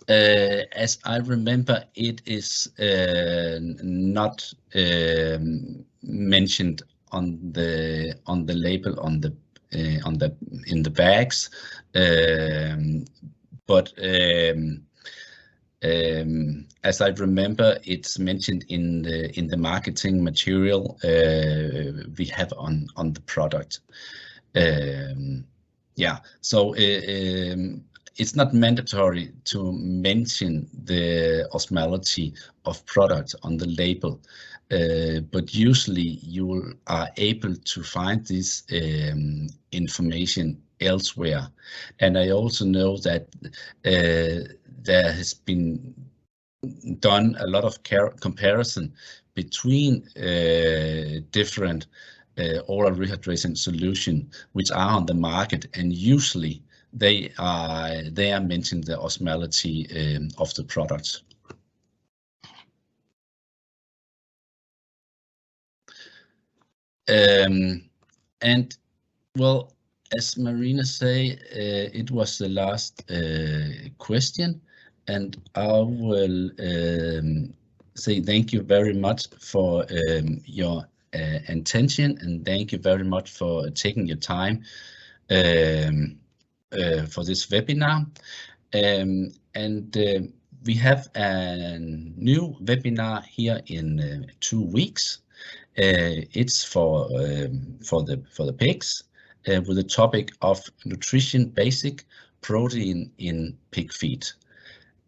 As I remember, it is not mentioned on the label in the bags, but as I remember, it's mentioned in the marketing material we have on the product. Yeah, so it's not mandatory to mention the osmolarity of products on the label, but usually you are able to find this information elsewhere. And I also know that there has been done a lot of comparison between different oral rehydration solution which are on the market, and usually they are mentioning the osmolarity of the products. And well, as Marina say, it was the last question, and I will say thank you very much for your attention, and thank you very much for taking your time for this webinar. And we have a new webinar here in 2 weeks. It's for the pigs with the topic of nutrition basic protein in pig feed.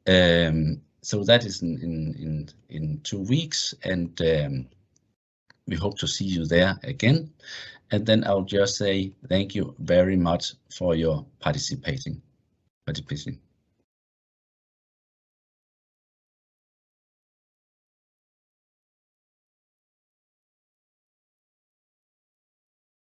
So that is in 2 weeks, and we hope to see you there again. And then I'll just say thank you very much for your participation.